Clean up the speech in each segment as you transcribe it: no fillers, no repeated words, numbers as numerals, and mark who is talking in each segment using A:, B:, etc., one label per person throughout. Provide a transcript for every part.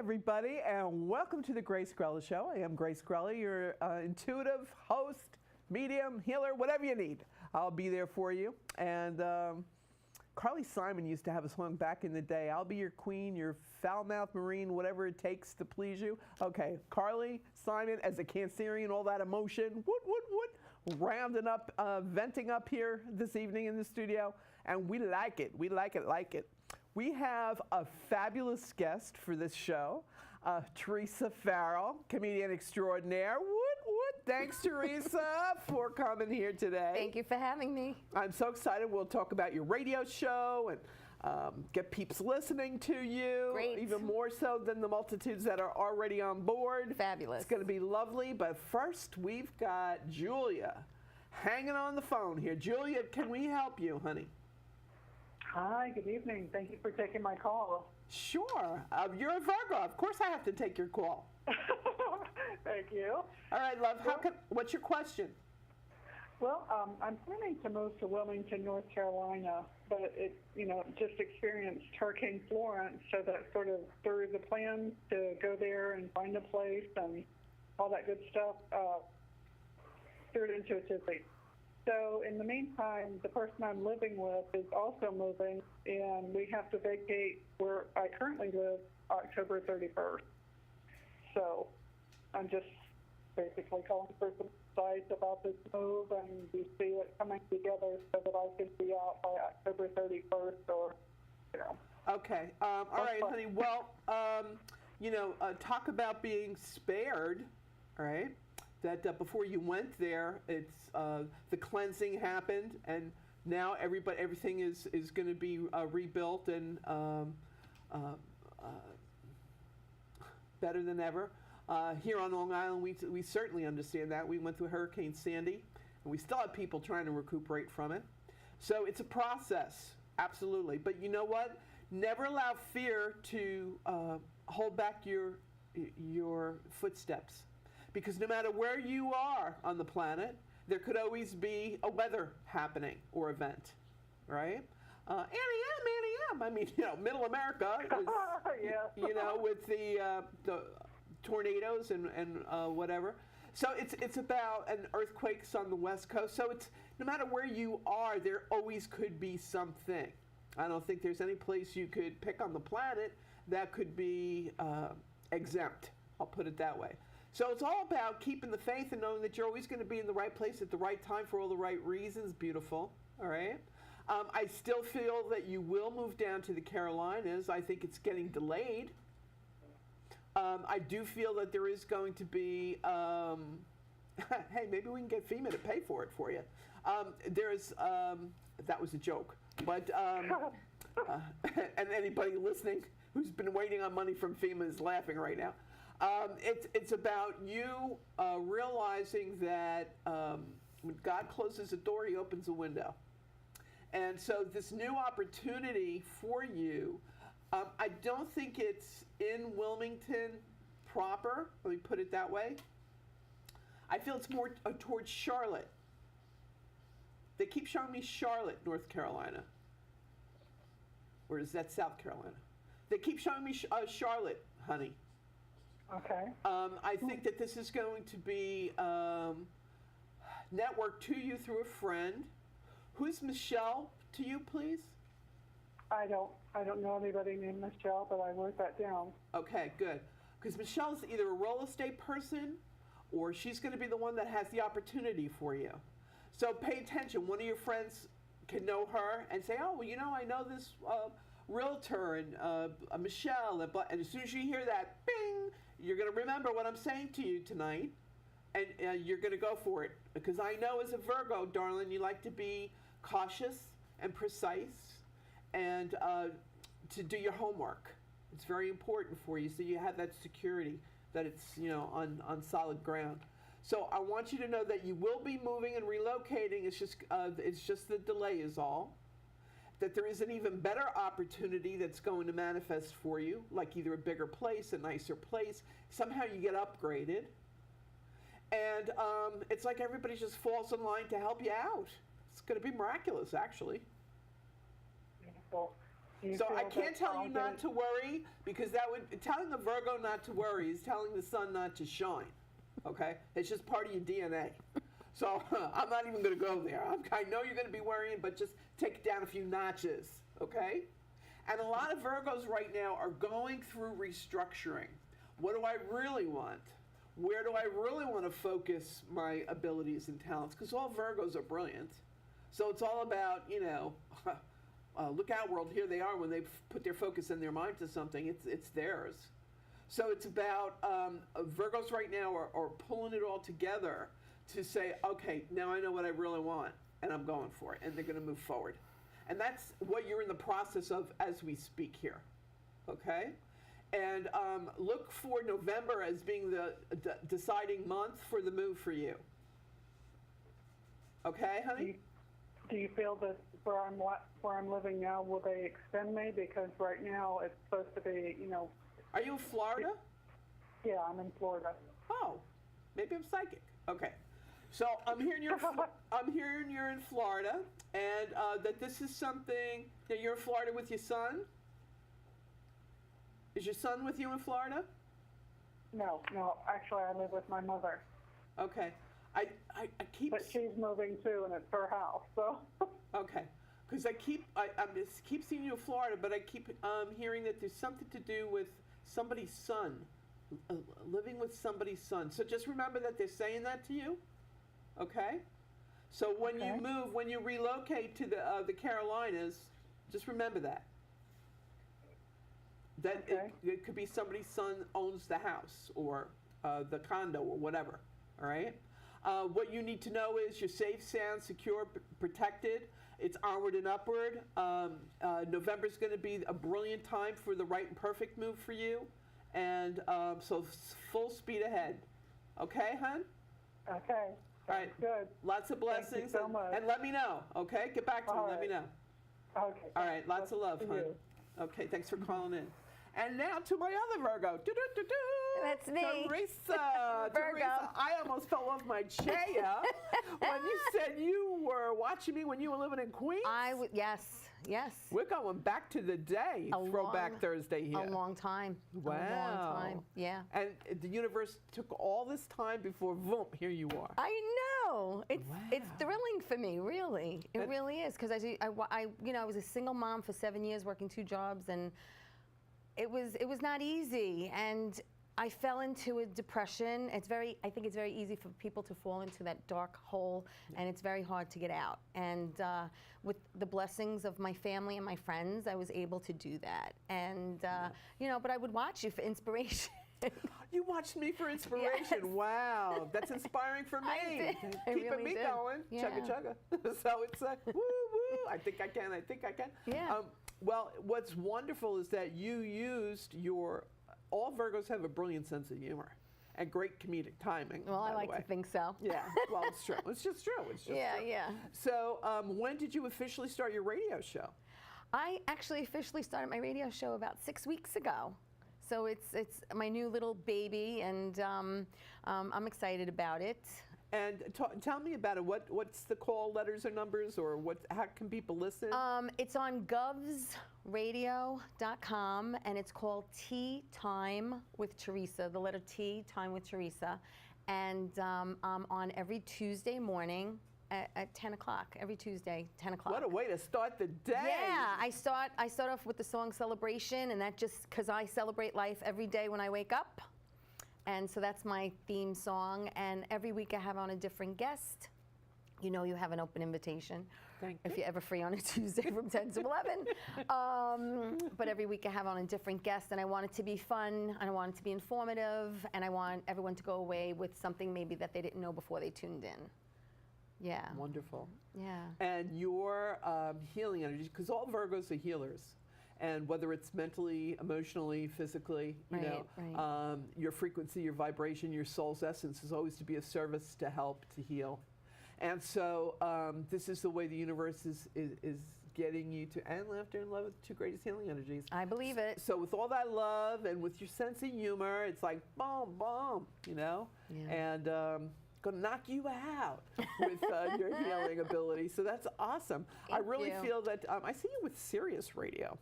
A: everybody, and welcome to the Grace Grella Show. I am Grace Grella, your intuitive host, medium, healer, whatever you need. I'll be there for you. And Carly Simon used to have a song back in the day, I'll be your queen, your foul-mouthed marine, whatever it takes to please you. Okay, Carly Simon as a Cancerian, all that emotion, rounding up, venting up here this evening in the studio, and we like it. We like it. We have a fabulous guest for this show, Theresa Farrell, comedian extraordinaire. Thanks, Theresa, for coming here today.
B: Thank you for having me.
A: I'm so excited. We'll talk about your radio show and get peeps listening to you.
B: Great.
A: Even more so than the multitudes that are already on board.
B: Fabulous.
A: It's going to be lovely. But first, we've got Julia hanging on the phone here. Julia, can we help you, honey?
C: Hi, good evening. Thank you for taking my call.
A: Sure. You're a Virgo. Of course I have to take your call.
C: Thank you.
A: All right, love. What's your question?
C: Well, I'm planning to move to Wilmington, North Carolina, but just experienced Hurricane Florence, so that sort of threw the plan to go there and find a place and all that good stuff, threw it into a tizzy. So in the meantime, the person I'm living with is also moving, and we have to vacate where I currently live October 31st. So I'm just basically calling for some advice about this move, and we see it coming together so that I can be out by October 31st or,
A: Okay. All right, honey. Well, talk about being spared, all right? That before you went there, it's the cleansing happened, and now everything is going to be rebuilt and better than ever. Here on Long Island, we certainly understand that. We went through Hurricane Sandy, and we still have people trying to recuperate from it. So it's a process, absolutely. But you know what? Never allow fear to hold back your footsteps. Because no matter where you are on the planet, there could always be a weather happening or event, right? Annie M. I mean, middle America is,
C: yeah.
A: with the tornadoes and whatever. So it's about earthquakes on the West Coast. So it's no matter where you are, there always could be something. I don't think there's any place you could pick on the planet that could be exempt. I'll put it that way. So it's all about keeping the faith and knowing that you're always going to be in the right place at the right time for all the right reasons. Beautiful. All right. I still feel that you will move down to the Carolinas. I think it's getting delayed. I do feel that there is going to be, hey, maybe we can get FEMA to pay for it for you. That was a joke. But, and anybody listening who's been waiting on money from FEMA is laughing right now. It's about you realizing that when God closes a door, he opens a window. And so this new opportunity for you, I don't think it's in Wilmington proper, let me put it that way. I feel it's more towards Charlotte. They keep showing me Charlotte, North Carolina. Or is that South Carolina? They keep showing me Charlotte, honey.
C: Okay.
A: I think that this is going to be networked to you through a friend. Who's Michelle to you, please?
C: I don't know anybody named Michelle, but I wrote that down.
A: Okay, good. Because Michelle's either a real estate person or she's going to be the one that has the opportunity for you. So pay attention. One of your friends can know her and say, oh, well, I know this realtor and Michelle. And as soon as you hear that, bing, you're going to remember what I'm saying to you tonight, and you're going to go for it. Because I know as a Virgo, darling, you like to be cautious and precise and to do your homework. It's very important for you so you have that security that it's, on solid ground. So I want you to know that you will be moving and relocating. It's just the delay is all. That there is an even better opportunity that's going to manifest for you, like either a bigger place, a nicer place. Somehow you get upgraded. And it's like everybody just falls in line to help you out. It's going to be miraculous, actually.
C: Beautiful.
A: So I
C: feel
A: can't
C: that
A: tell
C: I'll
A: you
C: get
A: not
C: it-
A: to worry, because that would, telling a Virgo not to worry is telling the sun not to shine. Okay? It's just part of your DNA. So I'm not even going to go there. I know you're going to be worrying, but just take it down a few notches. Okay? And a lot of Virgos right now are going through restructuring. What do I really want? Where do I really want to focus my abilities and talents? Because all Virgos are brilliant. So it's all about, look out world, here they are when they put their focus and their mind to something, it's theirs. So it's about, Virgos right now are pulling it all together to say, okay, now I know what I really want, and I'm going for it, and they're going to move forward. And that's what you're in the process of as we speak here, okay? And look for November as being the deciding month for the move for you. Okay, honey?
C: Do you feel that where I'm living now, will they extend me? Because right now it's supposed to be,
A: Are you in Florida?
C: Yeah, I'm in Florida.
A: Oh, maybe I'm psychic. Okay. So I'm hearing you're in Florida, and that this is something that you're in Florida with your son. Is your son with you in Florida?
C: No, actually I live with my mother.
A: Okay. I keep.
C: But she's moving too, and it's her house, so.
A: Okay. Because I just keep seeing you in Florida, but I keep hearing that there's something to do with somebody's son, living with somebody's son. So just remember that they're saying that to you. Okay. So when you move, when you relocate to the Carolinas, just remember that. That it could be somebody's son owns the house or the condo or whatever. All right. What you need to know is you're safe, sound, secure, protected. It's onward and upward. November's going to be a brilliant time for the right and perfect move for you. And so full speed ahead. Okay, hon?
C: Okay.
A: All right.
C: Good.
A: Lots of blessings.
C: Thank you so much.
A: And let me know. Okay. Get back to me.
C: All
A: Let me
C: right.
A: know.
C: Okay.
A: All right. Lots of love, hon.
C: You.
A: Okay. Thanks for calling in. And now to my other Virgo. Do-do-do-do.
B: That's me.
A: Teresa.
B: Virgo.
A: Teresa, I almost fell off my chair when you said you were watching me when you were living in Queens.
B: Yes.
A: We're going back to the day, Throwback Thursday here.
B: A long time.
A: Wow.
B: A long time. Yeah.
A: And the universe took all this time before, boom, here you are.
B: I know. It's thrilling for me, really. It really is, because I was a single mom for 7 years, working 2 jobs, and it was not easy, and I fell into a depression. I think it's very easy for people to fall into that dark hole, and it's very hard to get out. And with the blessings of my family and my friends, I was able to do that. And but I would watch you for inspiration.
A: You watched me for inspiration.
B: Yes.
A: Wow, that's inspiring for me.
B: I did. I
A: Keeping
B: really
A: me
B: did.
A: going.
B: Yeah.
A: Chugga. So it's like, woo, woo. I think I can.
B: Yeah.
A: Well, what's wonderful is that you used all Virgos have a brilliant sense of humor and great comedic timing.
B: Well, I
A: by the
B: like
A: way.
B: to think so.
A: Yeah, well, it's true. It's just true. It's just
B: Yeah,
A: true.
B: yeah.
A: So when did you officially start your radio show?
B: I actually officially started my radio show about 6 weeks ago. So it's my new little baby, and I'm excited about it.
A: And tell me about it. What's the call letters or numbers, or how can people listen?
B: It's on govsradio.com, and it's called Tea Time with Theresa, the letter T, Time with Theresa. And I'm on every Tuesday morning at 10 o'clock, every Tuesday, 10 o'clock.
A: What a way to start the day.
B: Yeah, I start off with the song Celebration, and that just because I celebrate life every day when I wake up. And so that's my theme song, and every week I have on a different guest. You know you have an open invitation if you're ever free on a Tuesday from 10 to 11. But every week I have on a different guest, and I want it to be fun, and I want it to be informative, and I want everyone to go away with something maybe that they didn't know before they tuned in. Yeah.
A: Wonderful.
B: Yeah.
A: And your healing energy, because all Virgos are healers. And whether it's mentally, emotionally, physically, your frequency, your vibration, your soul's essence is always to be of service, to help, to heal. And so this is the way the universe is getting you to, and laughter and love are the 2 greatest healing energies.
B: I believe it.
A: So with all that love and with your sense of humor, it's like boom, boom,
B: Yeah.
A: and going to knock you out with your healing ability. So that's awesome. I really feel that I see you with Sirius Radio.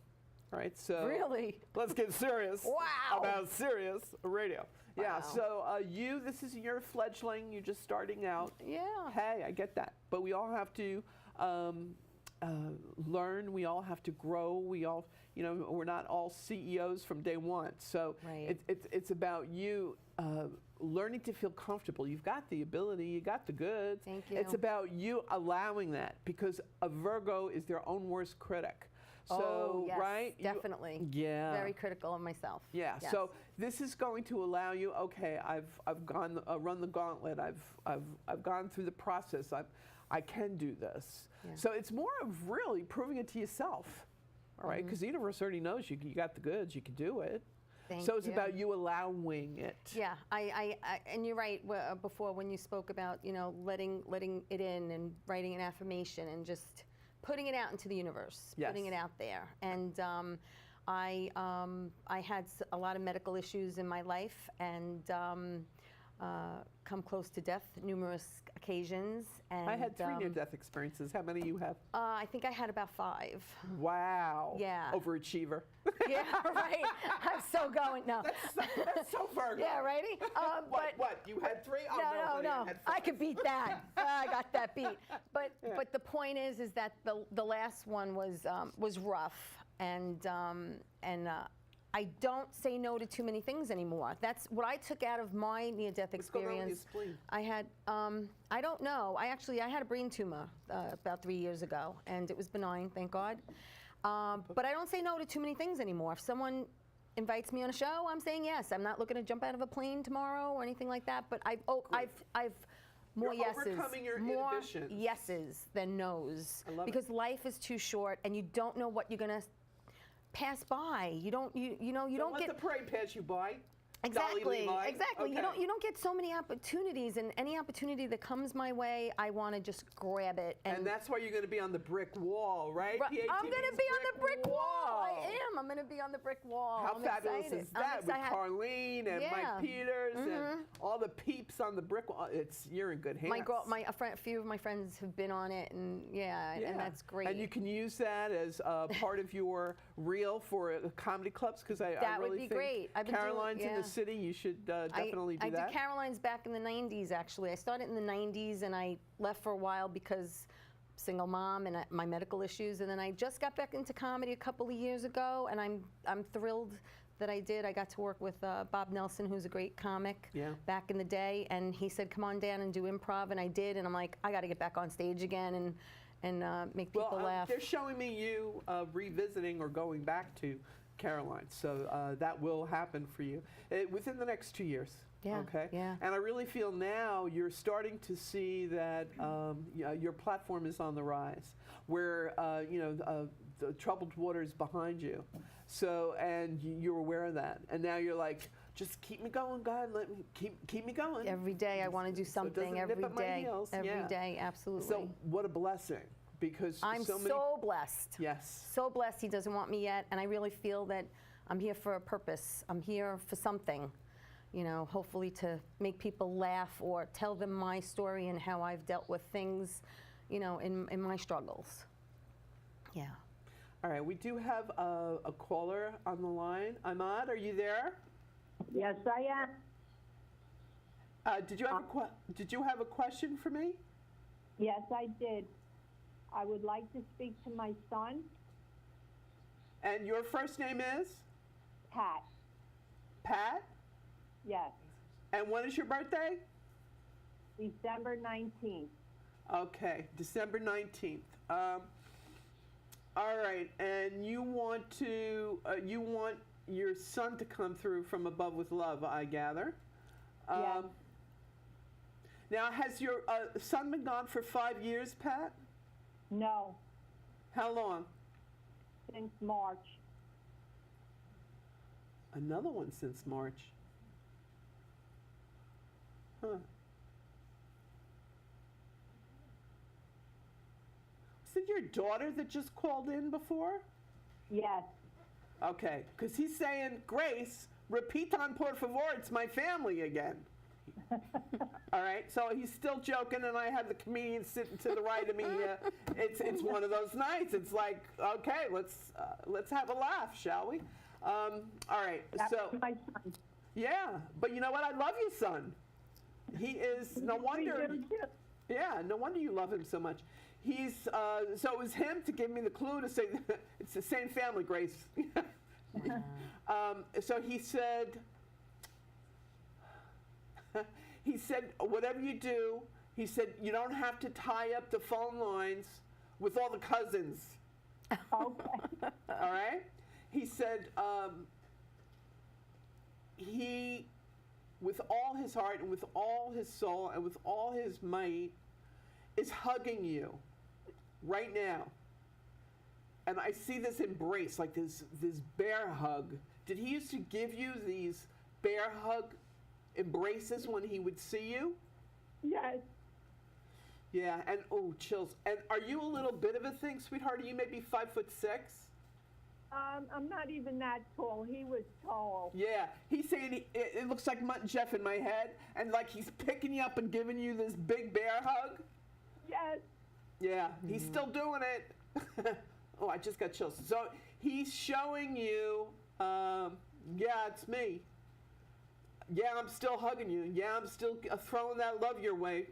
A: All right, so
B: Really?
A: let's get serious
B: Wow.
A: about serious radio. Yeah,
B: Wow.
A: so this is your fledgling, you're just starting out.
B: Yeah.
A: Hey, I get that. But we all have to learn, we all have to grow, we all, we're not all CEOs from day one. So
B: Right.
A: it's about you learning to feel comfortable. You've got the ability, you got the goods.
B: Thank you.
A: It's about you allowing that, because a Virgo is their own worst critic. So,
B: Oh, yes,
A: right?
B: definitely.
A: Yeah.
B: Very critical of myself.
A: Yeah.
B: Yes.
A: So this is going to allow you. Okay, I've gone run the gauntlet. I've gone through the process. I can do this.
B: Yeah.
A: So it's more of really proving it to yourself. All right, because the universe already knows you got the goods. You can do it.
B: Thank
A: So it's
B: you.
A: about you allowing it.
B: Yeah, I and you're right. Before when you spoke about letting it in and writing an affirmation and just putting it out into the universe,
A: Yes.
B: putting it out there. And I had a lot of medical issues in my life and come close to death numerous occasions. And
A: I had 3 near-death experiences. How many you have?
B: I think I had about 5.
A: Wow.
B: Yeah.
A: Overachiever.
B: Yeah, right. I'm so going. No.
A: That's so Virgo.
B: Yeah, righty.
A: What? You had 3? Oh,
B: No,
A: honey,
B: no.
A: I had
B: I
A: 5.
B: could beat that. I got that beat. But the point is that the last one was rough, and I don't say no to too many things anymore. That's what I took out of my near-death
A: What's going on with your
B: experience.
A: spleen?
B: I had I don't know. I had a brain tumor about 3 years ago, and it was benign, thank God. But I don't say no to too many things anymore. If someone invites me on a show, I'm saying yes. I'm not looking to jump out of a plane tomorrow or anything like that. But I've more
A: You're
B: yeses,
A: overcoming your
B: more
A: inhibitions.
B: yeses than nos,
A: I love it.
B: because life is too short, and you don't know what you're gonna pass by. You don't
A: Don't let
B: get
A: the parade pass you by. Dolly
B: exactly.
A: Levi.
B: Exactly.
A: Okay.
B: You don't get so many opportunities, and any opportunity that comes my way, I want to just grab it.
A: And that's why you're going to be on the brick wall, right?
B: I'm going to
A: PATV's
B: be on the brick wall. I am. I'm going to be on the brick wall.
A: How
B: I'm
A: fabulous
B: excited.
A: is that?
B: I'm
A: With
B: excited.
A: Carlene and
B: Yeah.
A: Mike Peters and all the peeps on the brick wall. You're in good hands.
B: A few of my friends have been on it, and and that's great.
A: And you can use that as part of your reel for comedy clubs, because I
B: That would
A: really
B: be
A: think
B: great. I've been doing-
A: Caroline's in
B: yeah.
A: the city. You should definitely do
B: I
A: that.
B: did Caroline's back in the 90s, actually. I started in the 90s, and I left for a while because single mom and my medical issues, and then I just got back into comedy a couple of years ago, and I'm thrilled that I did. I got to work with Bob Nelson, who's a great comic, back in the day, and he said, come on down and do improv, and I did, and I'm like, I got to get back on stage again and make people laugh.
A: They're showing me you revisiting or going back to Caroline, so that will happen for you within the next 2 years.
B: Yeah,
A: Okay.
B: yeah.
A: And I really feel now you're starting to see that your platform is on the rise, where the troubled waters behind you. So and you're aware of that, and now you're like, just keep me going, God. Let me keep me going.
B: Every day I want to do
A: So it doesn't
B: something.
A: nip
B: Every
A: at my
B: day.
A: heels.
B: Every
A: Yeah.
B: day, absolutely.
A: So what a blessing, because
B: I'm
A: so many.
B: so blessed.
A: Yes.
B: So blessed he doesn't want me yet, and I really feel that I'm here for a purpose. I'm here for something, hopefully to make people laugh or tell them my story and how I've dealt with things, in my struggles. Yeah.
A: All right, we do have a caller on the line. Ahmad, are you there?
D: Yes, I am.
A: Did you have a question for me?
D: Yes, I did. I would like to speak to my son,
A: And your first name is
D: Pat.
A: Pat?
D: Yes,
A: And when is your birthday?
D: December 19th.
A: Okay, December 19th. All right, and you want your son to come through from above with love, I gather.
D: Yes.
A: Now, has your son been gone for 5 years, Pat?
D: No,
A: How long?
D: since March.
A: Another one since March. Huh. Was it your daughter that just called in before?
D: Yes.
A: Okay, because he's saying, Grace, repeat on por favor, it's my family again. All right, so he's still joking, and I have the comedian sitting to the right of me here. It's one of those nights. It's like, okay, let's have a laugh, shall we? All right,
D: That's
A: so
D: my son.
A: yeah, but you know what? I love your son. He is no wonder.
D: We do too.
A: Yeah, no wonder you love him so much. He's so it was him to give me the clue to say it's the same family, Grace. So he said. He said, whatever you do, he said, you don't have to tie up the phone lines with all the cousins.
D: Okay.
A: All right? He said, he, with all his heart and with all his soul and with all his might, is hugging you right now. And I see this embrace, like this bear hug. Did he used to give you these bear hug embraces when he would see you?
D: Yes.
A: Yeah, and oh, chills. And are you a little bit of a thing, sweetheart? Are you maybe 5'6"?
D: I'm not even that tall. He was tall.
A: Yeah, he's saying it looks like Mutt and Jeff in my head, and like he's picking you up and giving you this big bear hug.
D: Yes.
A: Yeah, he's still doing it. Oh, I just got chills. So he's showing you, yeah, it's me. Yeah, I'm still hugging you. Yeah, I'm still throwing that love your way.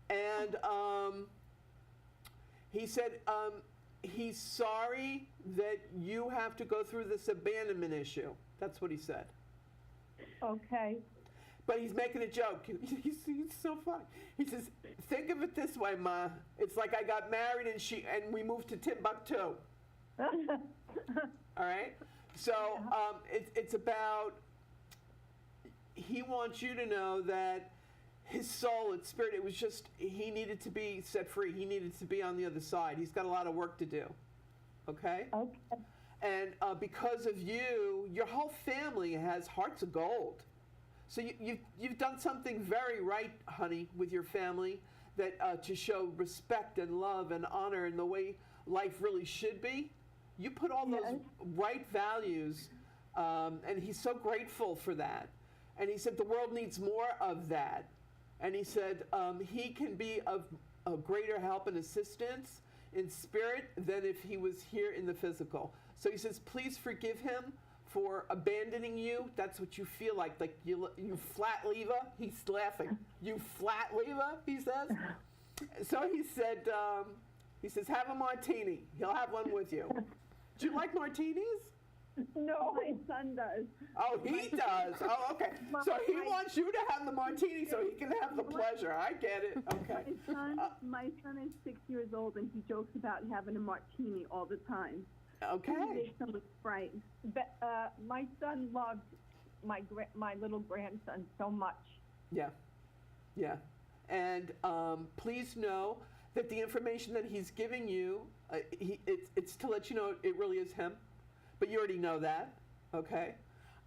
A: And he said he's sorry that you have to go through this abandonment issue. That's what he said.
D: Okay.
A: But he's making a joke. He's so funny. He says, think of it this way, Ma. It's like I got married and we moved to Timbuktu. All right? So it's about, he wants you to know that his soul, its spirit, it was just, he needed to be set free. He needed to be on the other side. He's got a lot of work to do. Okay?
D: Okay.
A: And because of you, your whole family has hearts of gold. So you've done something very right, honey, with your family, that to show respect and love and honor and the way life really should be. You put all those right values, and he's so grateful for that. And he said the world needs more of that. And he said he can be of a greater help and assistance in spirit than if he was here in the physical. So he says, please forgive him for abandoning you. That's what you feel like you flat lever. He's laughing. You flat lever, he says. So he says, have a martini. He'll have one with you. Do you like martinis?
D: No, my son does.
A: Oh, he does. Oh, okay. So he wants you to have the martini so he can have the pleasure. I get it. Okay.
E: My son is 6 years old, and he jokes about having a martini all the time.
A: Okay.
E: He makes him with Sprite.
D: My son loves my little grandson so much.
A: Yeah. Yeah. And please know that the information that he's giving you, it's to let you know it really is him. But you already know that, okay?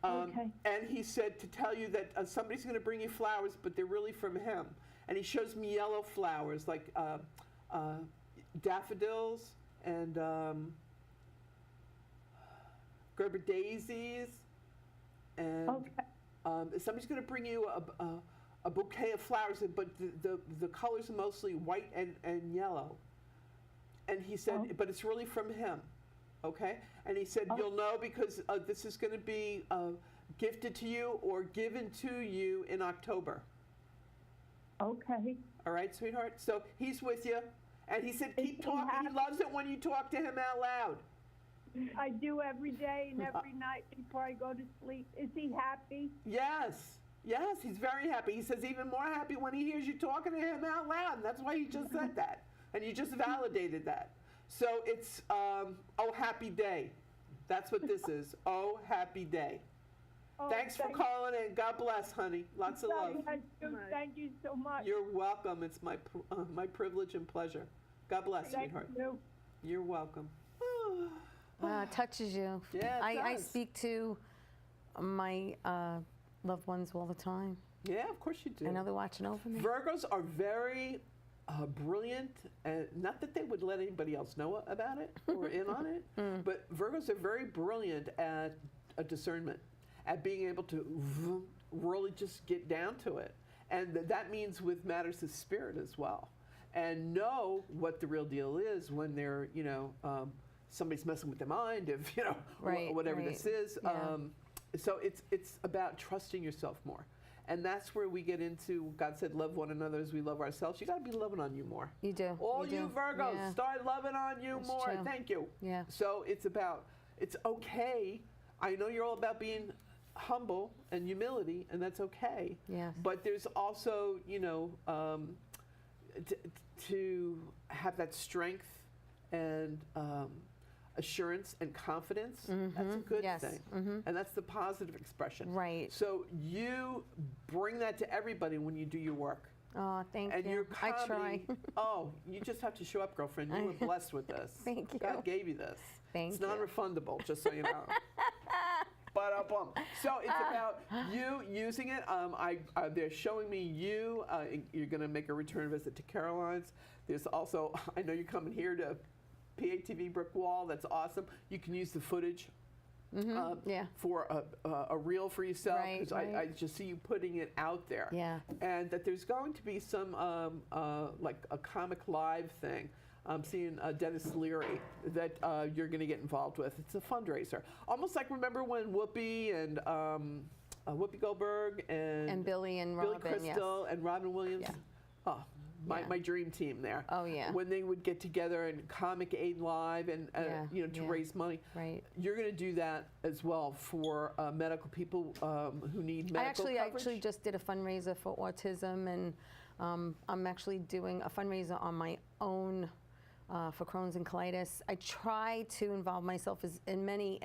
D: Okay.
A: And he said to tell you that somebody's going to bring you flowers, but they're really from him. And he shows me yellow flowers, like daffodils and Gerber daisies. And somebody's going to bring you a bouquet of flowers, but the colors are mostly white and yellow. And he said, but it's really from him. Okay? And he said, you'll know because this is going to be gifted to you or given to you in October.
D: Okay.
A: All right, sweetheart? So he's with you. And he said, keep talking. He loves it when you talk to him out loud.
D: I do every day and every night before I go to sleep. Is he happy?
A: Yes. Yes, he's very happy. He says even more happy when he hears you talking to him out loud. And that's why he just said that. And you just validated that. So it's, oh, happy day. That's what this is. Oh, happy day.
D: Oh,
A: Thanks for calling in. God bless, honey. Lots of love.
D: Thank you so much.
A: You're welcome. It's my privilege and pleasure. God bless, sweetheart.
D: Thank you.
A: You're welcome.
B: Wow, it touches you.
A: Yeah, it
B: I
A: does.
B: speak to my loved ones all the time.
A: Yeah, of course you do.
B: I know they're watching over me.
A: Virgos are very brilliant, and not that they would let anybody else know about it or in on it, but Virgos are very brilliant at a discernment, at being able to really just get down to it. And that means with matters of spirit as well. And know what the real deal is when they're, somebody's messing with their mind, if,
B: Right,
A: whatever
B: right.
A: this is.
B: Yeah.
A: So it's about trusting yourself more. And that's where we get into, God said, love one another as we love ourselves. You got to be loving on you more.
B: You do.
A: All you
B: do.
A: Virgos,
B: Yeah.
A: start loving on you
B: That's
A: more.
B: true.
A: Thank you.
B: Yeah.
A: So it's okay. I know you're all about being humble and humility, and that's okay.
B: Yes.
A: But there's also, to have that strength and assurance and confidence. That's a good
B: Yes.
A: thing. And that's the positive expression.
B: Right.
A: So you bring that to everybody when you do your work.
B: Oh, thank
A: And
B: you.
A: your
B: I
A: comedy,
B: try.
A: you just have to show up, girlfriend. You were blessed with this.
B: Thank you.
A: God gave you this.
B: Thank
A: it's
B: you.
A: non-refundable, just so you know. So it's about you using it. They're showing me you. You're going to make a return visit to Caroline's. There's also, I know you're coming here to PATV Brick Wall. That's awesome. You can use the footage
B: Yeah.
A: for a reel for yourself,
B: Right,
A: because
B: right.
A: I just see you putting it out there.
B: Yeah.
A: And that there's going to be some like a comic live thing. I'm seeing Dennis Leary that you're going to get involved with. It's a fundraiser, almost like, remember when Whoopi and Whoopi Goldberg and
B: Billy and
A: Billy
B: Robin, yes.
A: Crystal and Robin Williams.
B: Yeah.
A: Oh,
B: Yeah.
A: my dream team there.
B: Oh, yeah.
A: When they would get together and Comic Aid Live and
B: Yeah,
A: to
B: yeah.
A: raise money.
B: Right.
A: You're going to do that as well for medical people who need medical coverage.
B: I actually just did a fundraiser for autism, and I'm actually doing a fundraiser on my own for Crohn's and colitis. I try to involve myself in many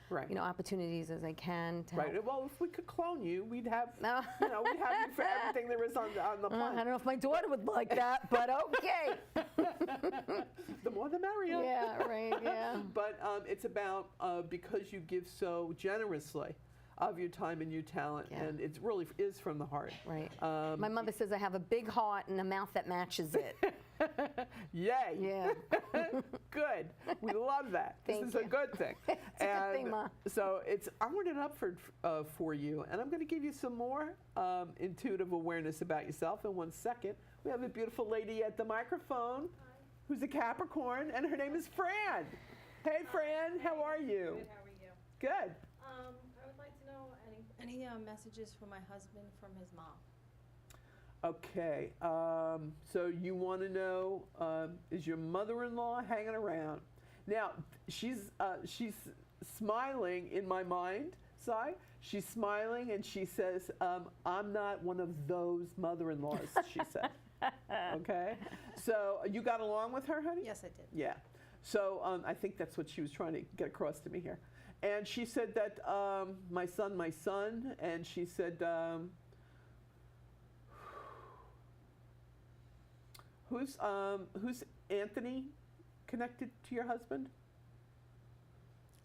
A: Right.
B: opportunities as I can to
A: Right.
B: help.
A: Well, if we could clone you, we'd have
B: No.
A: we'd have you for everything there is on the
B: I
A: planet.
B: don't know if my daughter would like that, but okay.
A: The more the merrier.
B: Yeah, right, yeah.
A: But it's about because you give so generously of your time and your talent,
B: Yeah.
A: and it really is from the heart.
B: Right. My mother says I have a big heart and a mouth that matches it.
A: Yay!
B: Yeah.
A: Good. We love that.
B: Thank
A: This is a
B: you.
A: good thing.
B: It's a good thing, Ma.
A: So I want it up for you, and I'm going to give you some more intuitive awareness about yourself in 1 second. We have a beautiful lady at the microphone who's a Capricorn, and her name is Fran. Hey, Fran, how are you?
F: Good, how are you?
A: Good.
F: I would like to know any messages for my husband from his mom.
A: Okay. So you want to know, is your mother-in-law hanging around? Now, she's smiling in my mind, Si. She's smiling, and she says, I'm not one of those mother-in-laws, she said. Okay? So you got along with her, honey?
F: Yes, I did.
A: Yeah. So I think that's what she was trying to get across to me here. And she said that my son, and she said, who's Anthony connected to your husband?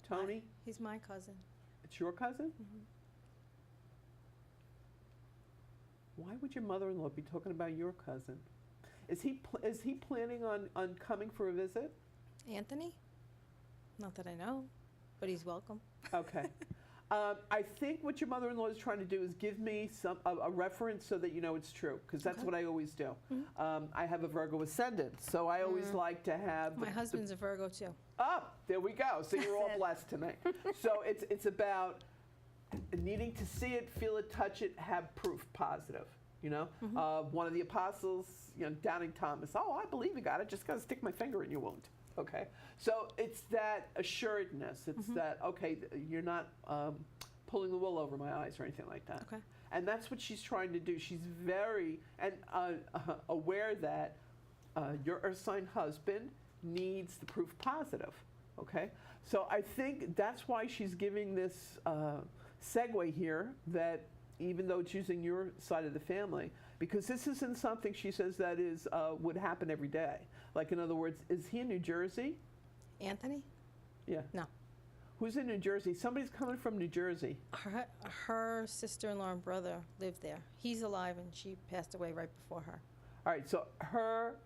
A: Tony?
F: He's my cousin.
A: It's your cousin?
F: Mhm.
A: Why would your mother-in-law be talking about your cousin? Is he planning on coming for a visit?
F: Anthony? Not that I know, but he's welcome.
A: Okay. I think what your mother-in-law is trying to do is give me a reference so that you know it's true, because that's what I always do. I have a Virgo ascendant, so I always like to have
F: My husband's a Virgo too.
A: Oh, there we go. So you're all blessed tonight. So it's about needing to see it, feel it, touch it, have proof positive. One of the apostles, doubting Thomas. Oh, I believe you got it. Just got to stick my finger in your wound. Okay. So it's that assuredness. It's that, okay, you're not pulling the wool over my eyes or anything like that.
F: Okay.
A: And that's what she's trying to do. She's very aware that your earth sign husband needs the proof positive. Okay. So I think that's why she's giving this segue here, that even though it's using your side of the family, because this isn't something she says that is would happen every day. Like, in other words, is he in New Jersey?
F: Anthony?
A: Yeah.
F: No.
A: Who's in New Jersey? Somebody's coming from New Jersey.
F: Her sister-in-law and brother lived there. He's alive, and she passed away right before her.
A: All right, so her,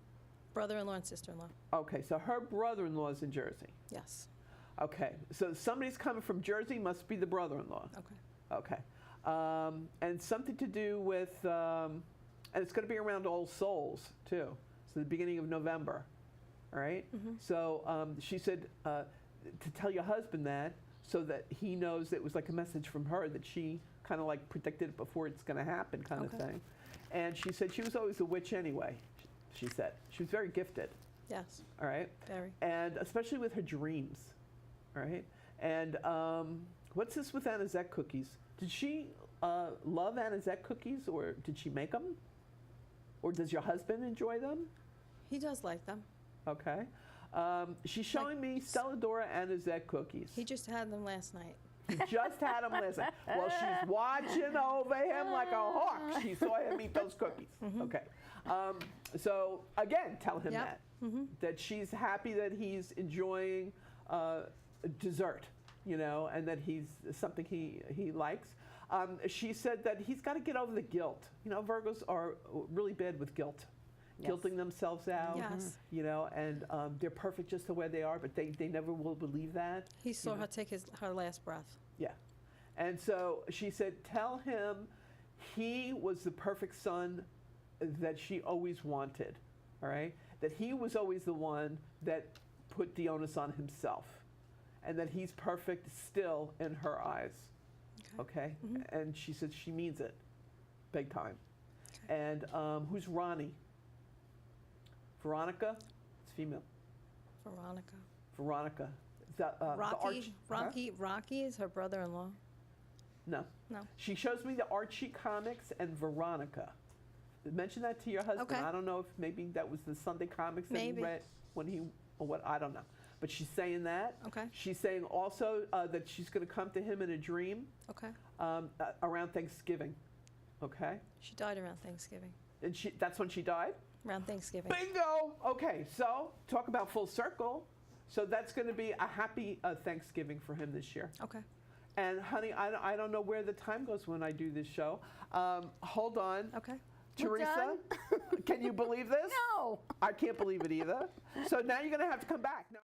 F: Brother-in-law and sister-in-law.
A: okay, so her brother-in-law is in Jersey.
F: Yes.
A: Okay, so somebody's coming from Jersey, must be the brother-in-law.
F: Okay.
A: Okay. and something to do with, and it's going to be around All Souls too. So the beginning of November, all right? So she said to tell your husband that so that he knows it was like a message from her that she kind of like predicted it before it's going to happen kind of thing. And she said she was always a witch anyway, she said. She was very gifted.
F: Yes.
A: All right?
F: Very.
A: And especially with her dreams, all right? And what's this with Anisette cookies? Did she love Anisette cookies, or did she make them? Or does your husband enjoy them?
F: He does like them.
A: Okay. She's showing me Stella Dora Anisette cookies.
F: He just had them last night.
A: He just had them last night. Well, she's watching over him like a hawk. She saw him eat those cookies. Okay. So, again, tell him that she's happy that he's enjoying dessert, you know, and that he's something he likes. She said that he's got to get over the guilt. You know, Virgos are really bad with guilt. Guilting themselves out,
F: Yes.
A: you know, and they're perfect just the way they are, but they never will believe that.
F: He saw her take her last breath.
A: Yeah. And so she said, tell him he was the perfect son that she always wanted, all right? That he was always the one that put the onus on himself, and that he's perfect still in her eyes, okay? And she said she means it, big time. Okay. And who's Ronnie? Veronica? It's female.
F: Veronica.
A: Veronica.
F: Rocky is her brother-in-law.
A: No.
F: No.
A: She shows me the Archie comics and Veronica. Mention that to your husband.
F: Okay.
A: I don't know if maybe that was the Sunday comics that he read when he, or what, I don't know. But she's saying that. Okay. She's saying also that she's going to come to him in a dream. Okay. Around Thanksgiving. Okay.
F: She died around Thanksgiving.
A: And that's when she died?
F: Around Thanksgiving.
A: Bingo! Okay, so talk about full circle. So that's going to be a happy Thanksgiving for him this year.
F: Okay.
A: And honey, I don't know where the time goes when I do this show. Hold on.
F: Okay.
A: Theresa, can you believe this?
B: No.
A: I can't believe it either. So now you're going to have to come back. No.